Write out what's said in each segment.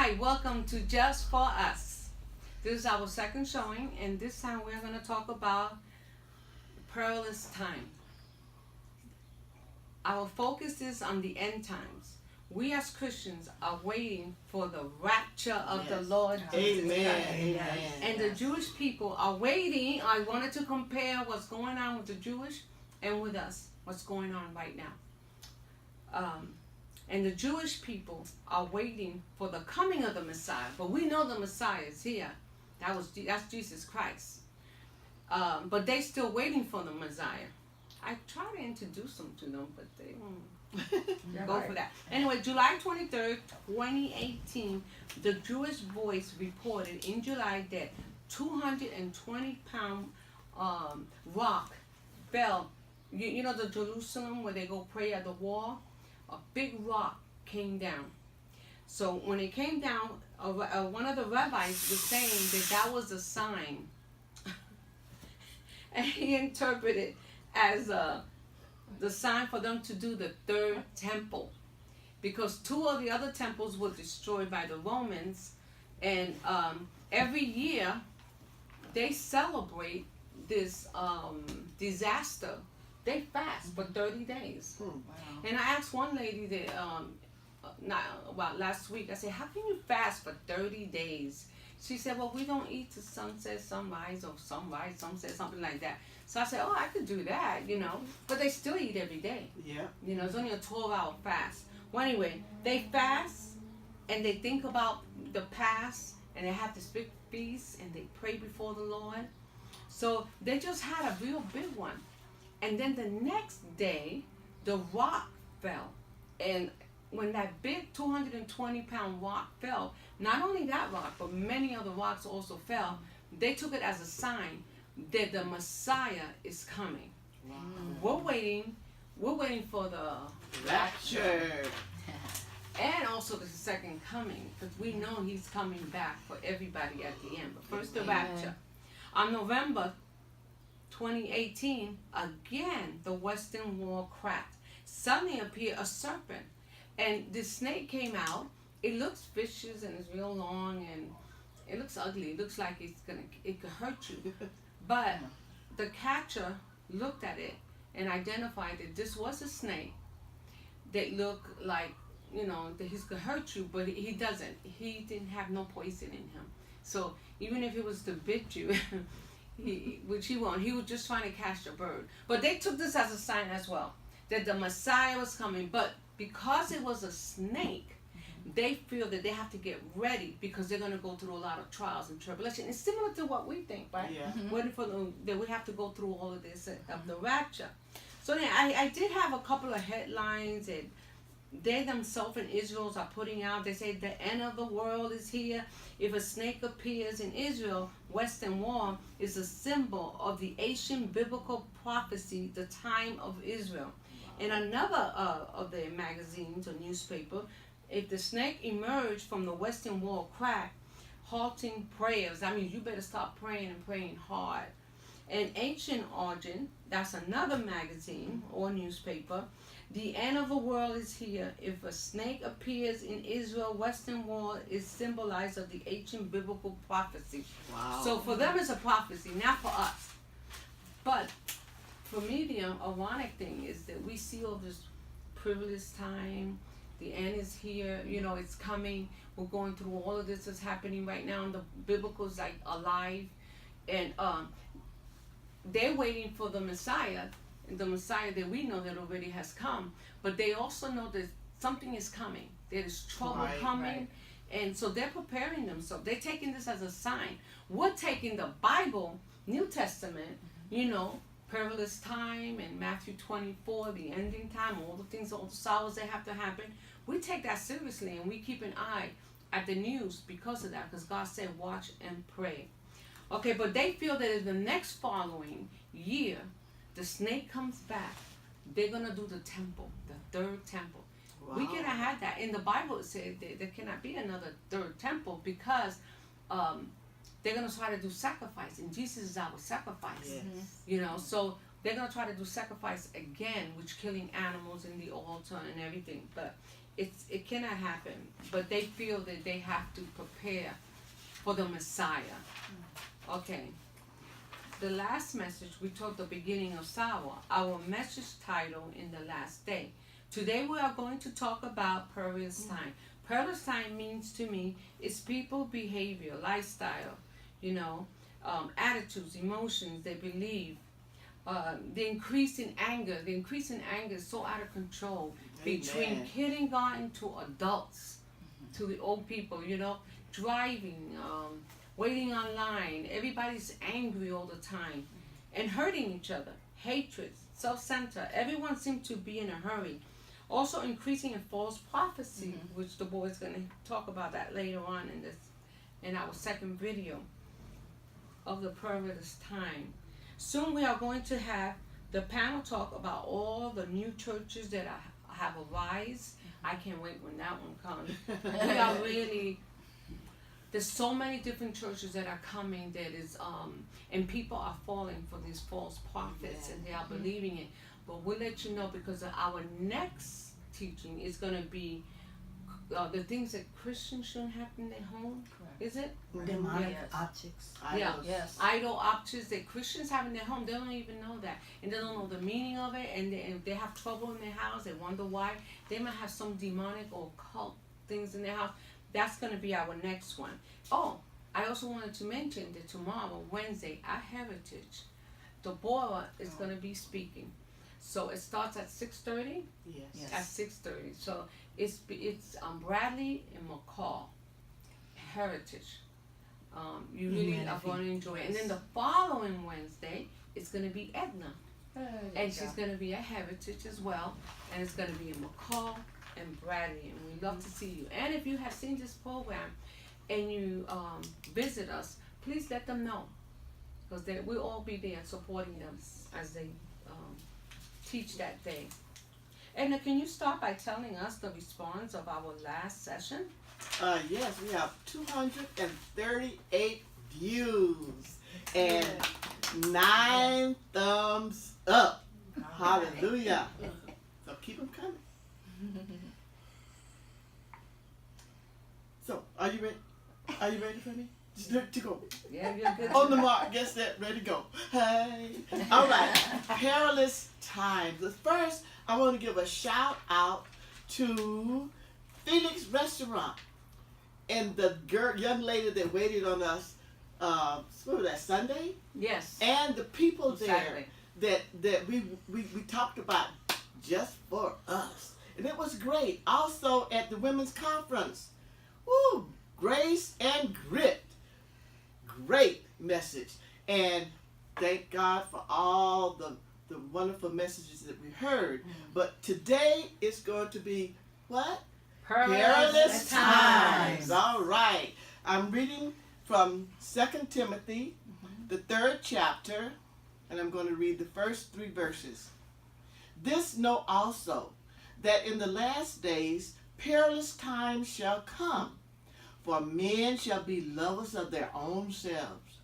Hi, welcome to Jes4us. This is our second showing, and this time we're going to talk about perilous time. Our focus is on the end times. We as Christians are waiting for the rapture of the Lord Jesus Christ. Amen. And the Jewish people are waiting. I wanted to compare what's going on with the Jewish and with us, what's going on right now. And the Jewish people are waiting for the coming of the Messiah. But we know the Messiah is here. That's Jesus Christ. But they're still waiting for the Messiah. I try to introduce them to them, but they won't go for that. Anyway, July 23rd, 2018, the Jewish Voice reported in July that 220-pound rock fell. You know the Jerusalem where they go pray at the wall? A big rock came down. So when it came down, one of the rabbis was saying that was a sign. And he interpreted it as the sign for them to do the third temple. Because two of the other temples were destroyed by the Romans. And every year they celebrate this disaster. They fast for 30 days. Wow. And I asked one lady that, last week, I said, how can you fast for 30 days? She said, well, we don't eat till sunset, sunrise, or sunrise, sunset, something like that. So I said, oh, I could do that, But they still eat every day. Yeah. It's only a 12-hour fast. Well, anyway, they fast, and they think about the past, and they have this big feast, and they pray before the Lord. So they just had a real big one. And then the next day, the rock fell. And when that big 220-pound rock fell, not only that rock, but many other rocks also fell, they took it as a sign that the Messiah is coming. Wow. We're waiting for the Rapture. and also the second coming, because we know he's coming back for everybody at the end. But first the rapture. On November 2018, again, the Western Wall cracked. Suddenly appeared a serpent, and the snake came out. It looks vicious and it's real long, and it looks ugly. It looks like it could hurt you. But the catcher looked at it and identified that this was a snake that looked like, that he could hurt you, but he doesn't. He didn't have no poison in him. So even if it was to bit you, which he won't. He was just trying to catch a bird. But they took this as a sign as well, that the Messiah was coming. But because it was a snake, they feel that they have to get ready because they're going to go through a lot of trials and tribulation. It's similar to what we think, right? Yeah. Waiting for that we have to go through all of this of the rapture. So then I did have a couple of headlines that they themselves in Israel are putting out. They say the end of the world is here. If a snake appears in Israel, Western Wall is a symbol of the ancient biblical prophecy, the time of Israel. In another of the magazines or newspaper, if the snake emerged from the Western Wall crack, halting prayers, that means you better stop praying and praying hard. In Ancient Origin, that's another magazine or newspaper, the end of the world is here. If a snake appears in Israel, Western Wall is symbolized of the ancient biblical prophecy. Wow. So for them it's a prophecy, not for us. But for me, the ironic thing is that we see all this perilous time. The end is here. It's coming. We're going through all of this that's happening right now, and the biblical is like alive. And they're waiting for the Messiah that we know that already has come, but they also know that something is coming. There is trouble coming, and so they're preparing themselves. They're taking this as a sign. We're taking the Bible, New Testament, perilous time, and Matthew 24, the ending time, all the things, all the sorrows that have to happen. We take that seriously, and we keep an eye at the news because of that, because God said, watch and pray. Okay, but they feel that in the next following year, the snake comes back, they're going to do the temple, the third temple. Wow. We cannot have that. In the Bible, it says there cannot be another third temple because they're going to try to do sacrifice, and Jesus is our sacrifice. Yes. So they're going to try to do sacrifice again, which killing animals in the altar and everything. But it cannot happen. But they feel that they have to prepare for the Messiah. Okay. The last message we taught the beginning of Sawa. Our message title in the last day. Today we are going to talk about perilous time. Perilous time means to me is people behavior, lifestyle, attitudes, emotions, they believe. The increase in anger. The increase in anger is so out of control. Amen. Between kindergarten to adults, to the old people, driving, waiting online. Everybody's angry all the time and hurting each other. Hatred, self-centered. Everyone seems to be in a hurry. Also increasing in false prophecy, which the boys going to talk about that later on in our second video of the perilous time. Soon we are going to have the panel talk about all the new churches that have arise. I can't wait when that one comes. We are really, there's so many different churches that are coming that is, and people are falling for these false prophets and they are believing it. But we'll let you know because our next teaching is going to be the things that Christians shouldn't have in their home. Correct. Is it? Demonic objects. Yeah. Yes. Idol objects that Christians have in their home. They don't even know that. And they don't know the meaning of it. And if they have trouble in their house, they wonder why. They might have some demonic or occult things in their house. That's going to be our next one. Oh, I also wanted to mention that tomorrow, Wednesday, at Heritage, Deborah is going to be speaking. So it starts at 6:30. Yes. At 6:30. So it's Bradley and McCall Heritage. You really are going to enjoy it. And then the following Wednesday, it's going to be Edna, and she's going to be at Heritage as well. And it's going to be McCall and Bradley, and we love to see you. And if you have seen this program and you visit us, please let them know, because we'll all be there supporting them as they teach that day. And can you start by telling us the response of our last session? Yes, we have 238 views and 9 thumbs up. Hallelujah. So keep them coming. So, are you ready? Are you ready for me? Just ready to go. Yeah, you're good. On the mark, get set, ready to go. Hey. All right. Perilous times. But first, I want to give a shout out to Felix Restaurant and the young lady that waited on us. What was that, Sunday? Yes. And the people there Saturday. that we talked about Jes4us, and it was great. Also at the women's conference, woo, grace and grit. Great message, and thank God for all the wonderful messages that we heard. But today it's going to be what? Perilous times. All right. I'm reading from 2 Timothy, the 3rd chapter, and I'm going to read the first 3 verses. This know also, that in the last days perilous times shall come. For men shall be lovers of their own selves,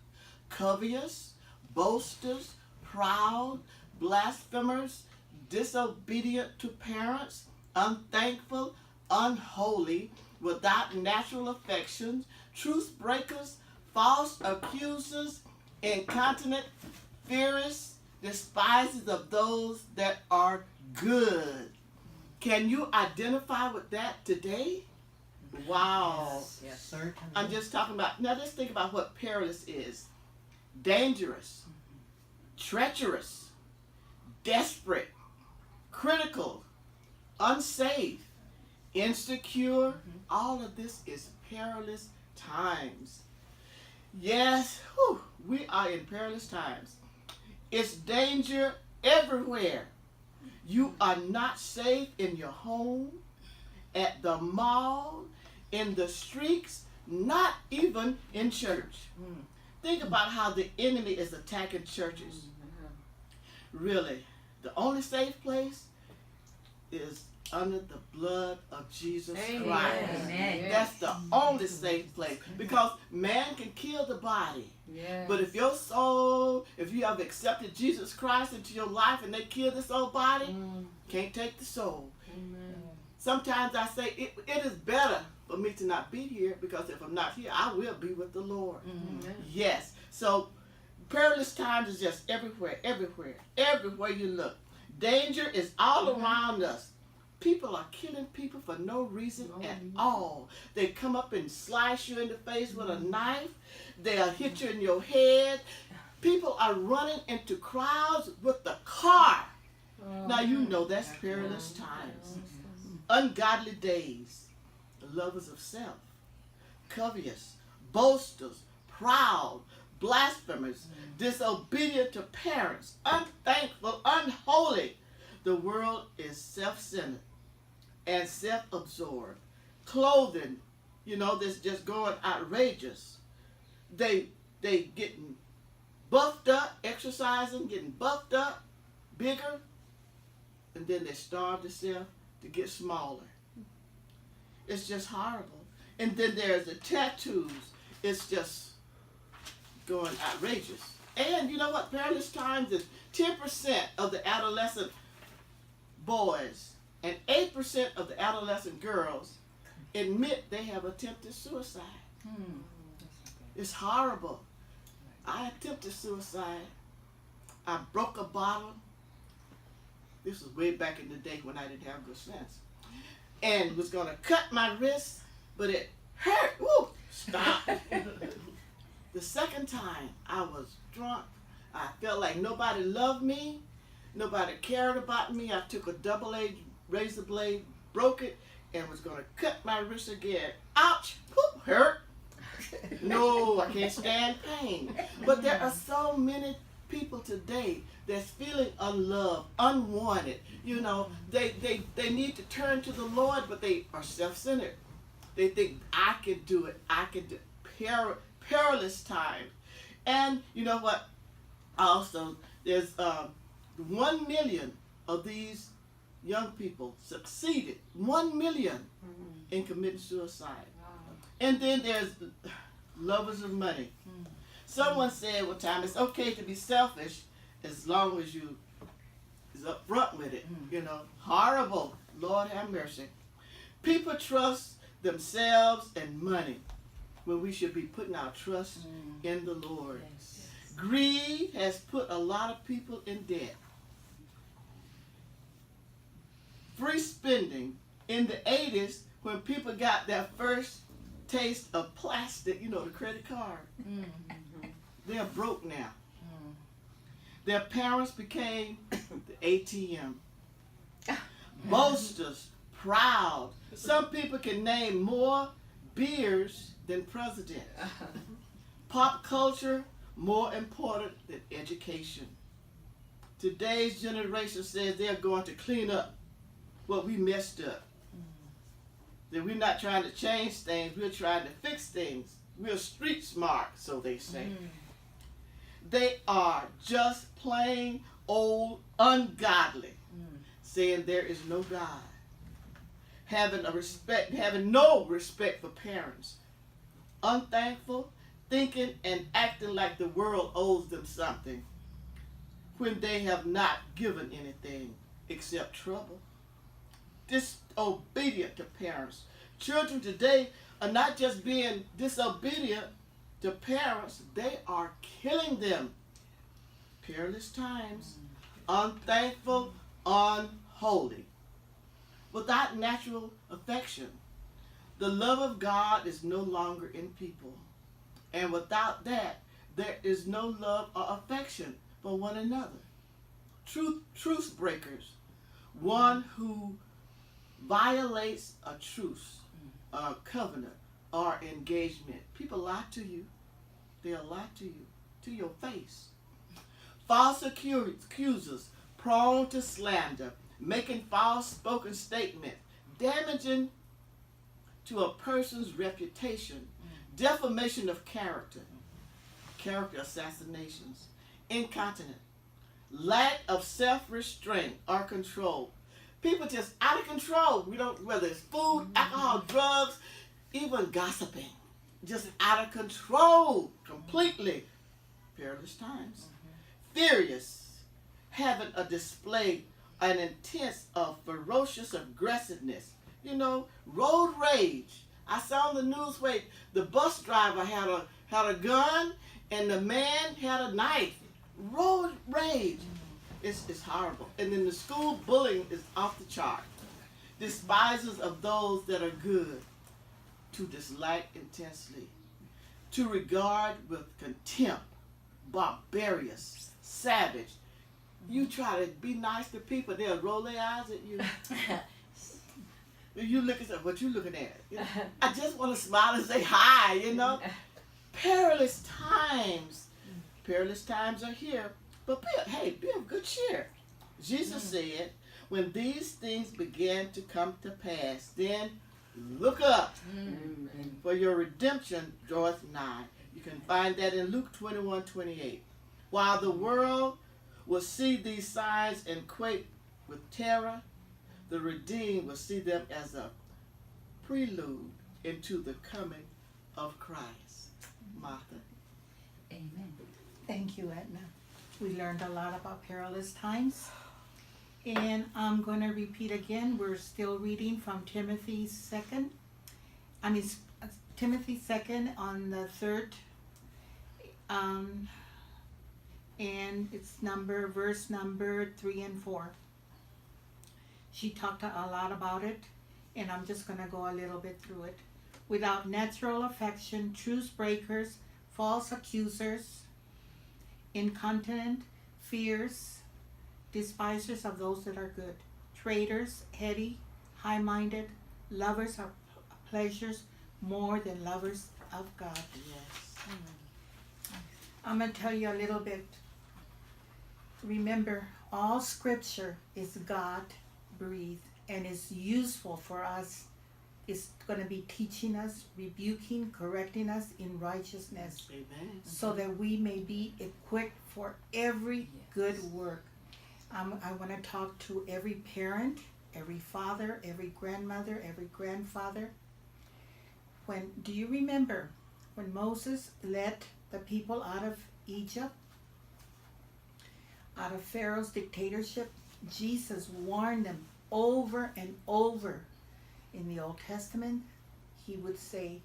covetous, boasters, proud, blasphemers, disobedient to parents, unthankful, unholy, without natural affections, truth breakers, false accusers, incontinent, fierce, despisers of those that are good. Can you identify with that today? Wow. Yes, certainly. I'm just talking about, now let's think about what perilous is. Dangerous, treacherous, desperate, critical, unsafe, insecure. All of this is perilous times. Yes, we are in perilous times. It's danger everywhere. You are not safe in your home, at the mall, in the streets, not even in church. Think about how the enemy is attacking churches. Really, the only safe place is under the blood of Jesus Christ. Amen. That's the only safe place, because man can kill the body. Yes. But if your soul, if you have accepted Jesus Christ into your life and they kill this old body, can't take the soul. Amen. Sometimes I say it is better for me to not be here, because if I'm not here, I will be with the Lord. Yes. So perilous times is just everywhere, everywhere, everywhere you look. Danger is all around us. People are killing people for no reason at all. They come up and slice you in the face with a knife. They'll hit you in your head. People are running into crowds with the car. Now you know that's perilous times. Ungodly days, lovers of self, covetous, boasters, proud, blasphemers, disobedient to parents, unthankful, unholy. The world is self-centered and self-absorbed. Clothing, that's just going outrageous. They getting buffed up, exercising, getting buffed up, bigger, and then they starve themselves to get smaller. It's just horrible. And then there's the tattoos. It's just going outrageous. And you know what? Perilous times is 10% of the adolescent boys and 8% of the adolescent girls admit they have attempted suicide. It's horrible. I attempted suicide. I broke a bottle. This was way back in the day when I didn't have good sense. And was going to cut my wrist, but it hurt. Woo! Stop. The second time, I was drunk. I felt like nobody loved me. Nobody cared about me. I took a double-edged razor blade, broke it, and was going to cut my wrist again. Ouch! Whoop! Hurt. No, I can't stand pain. But there are so many people today that's feeling unloved, unwanted. They need to turn to the Lord, but they are self-centered. They think, I can do it. I can do it. Perilous times. And you know what? Also, there's 1 million of these young people succeeded. 1 million in committing suicide. And then there's lovers of money. Someone said one time, it's okay to be selfish as long as you is upfront with it. Horrible. Lord have mercy. People trust themselves and money when we should be putting our trust in the Lord. Yes. Greed has put a lot of people in debt. Free spending in the 80s, when people got their first taste of plastic, the credit card. They're broke now. Their parents became the ATM. Boasters, proud. Some people can name more beers than president. Pop culture, more important than education. Today's generation says they're going to clean up what we messed up. That we're not trying to change things, we're trying to fix things. We're street smart, so they say. They are just plain old ungodly, saying there is no God. Having no respect for parents. Unthankful, thinking and acting like the world owes them something when they have not given anything except trouble. Disobedient to parents. Children today are not just being disobedient to parents, they are killing them. Perilous times. Unthankful, unholy. Without natural affection, the love of God is no longer in people. And without that, there is no love or affection for one another. Truce breakers. One who violates a truce, a covenant, or engagement. People lie to you. They'll lie to you, to your face. False accusers, prone to slander, making false spoken statements, damaging to a person's reputation, defamation of character assassinations, incontinent, lack of self-restraint or control. People just out of control. Whether it's food, alcohol, drugs, even gossiping. Just out of control completely. Perilous times. Furious, having a display, an intense of ferocious aggressiveness, You know, road rage. I saw on the news where the bus driver had a gun and the man had a knife. Road rage. It's horrible. And then the school bullying is off the chart. Despisers of those that are good, to dislike intensely, to regard with contempt, barbarous, savage. You try to be nice to people, they'll roll their eyes at you. You look at what you looking at. You know, I just want to smile and say hi, you know. Perilous times. Perilous times are here. But be of good cheer. Jesus said, when these things began to come to pass, then look up, for your redemption draweth nigh. You can find that in Luke 21:28. While the world will see these signs and quake with terror, the redeemed will see them as a prelude into the coming of Christ. Martha. Amen. Thank you, Edna. We learned a lot about perilous times. And I'm going to repeat again. We're still reading from Timothy 2nd. Timothy 2nd on the 3rd. And it's verse number 3 and 4. She talked a lot about it, and I'm just going to go a little bit through it. Without natural affection, truce breakers, false accusers, incontinent, fierce, despisers of those that are good, traitors, heady, high-minded, lovers of pleasures more than lovers of God. Yes. I'm going to tell you a little bit. Remember, all scripture is God-breathed and is useful for us. It's going to be teaching us, rebuking, correcting us in righteousness. Amen. So that we may be equipped for every good work. I want to talk to every parent, every father, every grandmother, every grandfather. Do you remember when Moses led the people out of Egypt, out of Pharaoh's dictatorship? Jesus warned them over and over. In the Old Testament, he would say,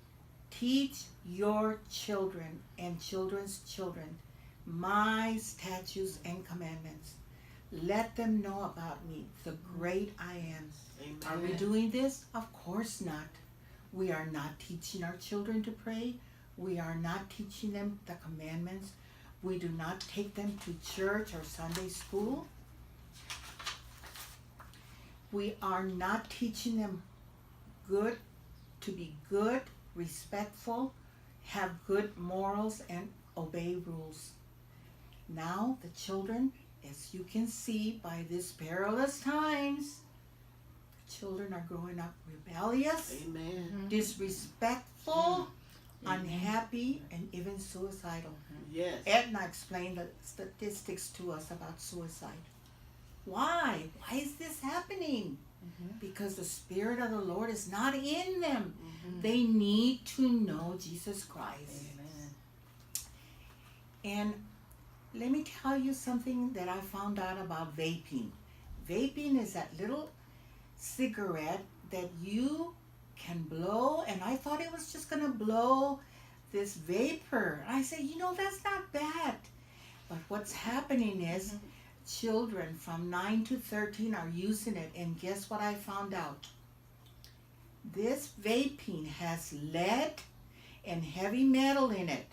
teach your children and children's children my statutes and commandments. Let them know about me, the great I am. Amen. Are we doing this? Of course not. We are not teaching our children to pray. We are not teaching them the commandments. We do not take them to church or Sunday school. We are not teaching them to be good, respectful, have good morals, and obey rules. Now the children, as you can see by these perilous times, children are growing up rebellious, Amen. disrespectful, unhappy, and even suicidal. Yes. Edna explained the statistics to us about suicide. Why? Why is this happening? Because the Spirit of the Lord is not in them. They need to know Jesus Christ. Amen. And let me tell you something that I found out about vaping. Vaping is that little cigarette that you can blow, and I thought it was just going to blow this vapor. I said, that's not bad. But what's happening is children from 9 to 13 are using it, and guess what I found out? This vaping has lead and heavy metal in it,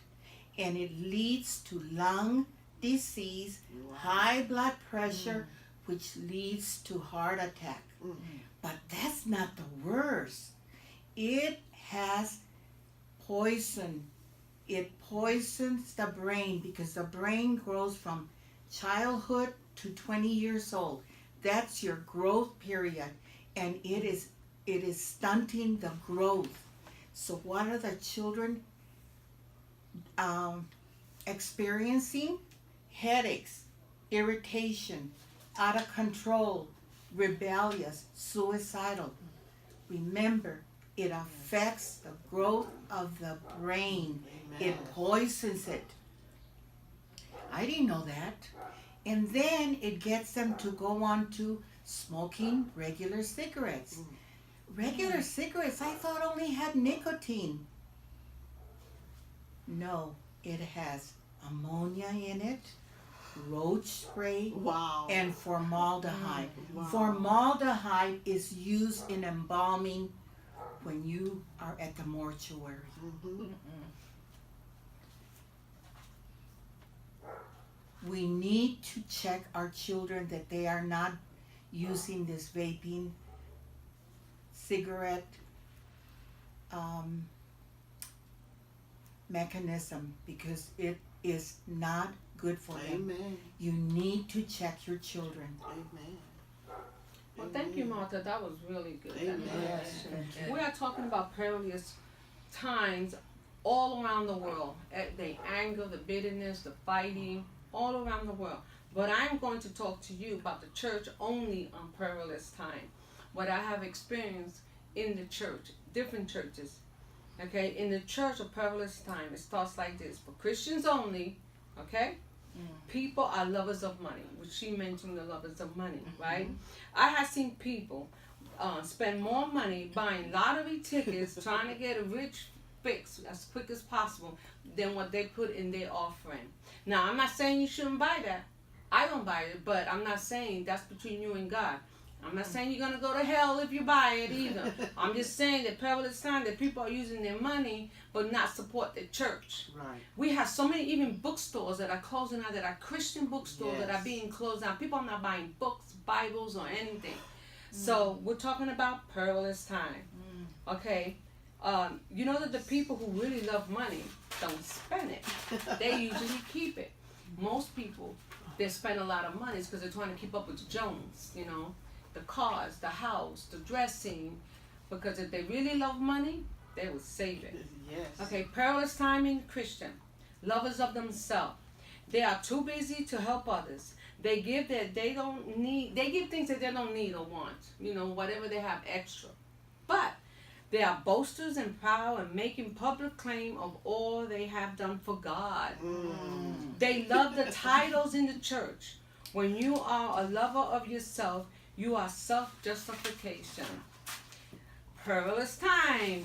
and it leads to lung disease, high blood pressure, which leads to heart attack. But that's not the worst. It has poison. It poisons the brain because the brain grows from childhood to 20 years old. That's your growth period, and it is stunting the growth. So what are the children experiencing? Headaches, irritation, out of control, rebellious, suicidal. Remember, it affects the growth of the brain. Amen. It poisons it. I didn't know that. And then it gets them to go on to smoking regular cigarettes. Regular cigarettes, I thought only had nicotine. No, it has ammonia in it, roach spray, Wow. and formaldehyde. Wow. Formaldehyde is used in embalming when you are at the mortuary. Mhm. We need to check our children that they are not using this vaping cigarette mechanism, because it is not good for them. Amen. You need to check your children. Amen. Well, thank you, Martha. That was really good. That Amen. information. Thank you. We are talking about perilous times all around the world. The anger, the bitterness, the fighting, all around the world. But I'm going to talk to you about the church only on perilous time. What I have experienced in the church, different churches. Okay, in the church of perilous time, it starts like this. For Christians only, okay? People are lovers of money, which she mentioned, the lovers of money, right? I have seen people spend more money buying lottery tickets, trying to get a rich fix as quick as possible, than what they put in their offering. Now, I'm not saying you shouldn't buy that. I don't buy it, but I'm not saying that's between you and God. I'm not saying you're going to go to hell if you buy it either. I'm just saying that perilous time that people are using their money but not support the church. Right. We have so many even bookstores that are closing out, that are Christian bookstores that are being closed down. People are not buying books, Bibles, or anything. So we're talking about perilous time. Okay? You know that the people who really love money don't spend it. They usually keep it. Most people, they spend a lot of money because they're trying to keep up with Jones, you know. The cars, the house, the dressing. Because if they really love money, they will save it. Yes. Okay, perilous time in Christian. Lovers of themselves. They are too busy to help others. They give that they don't need. They give things that they don't need or want. You know, whatever they have extra. But they are boasters and proud and making public claim of all they have done for God. They love the titles in the church. When you are a lover of yourself, you are self-justification. Perilous time.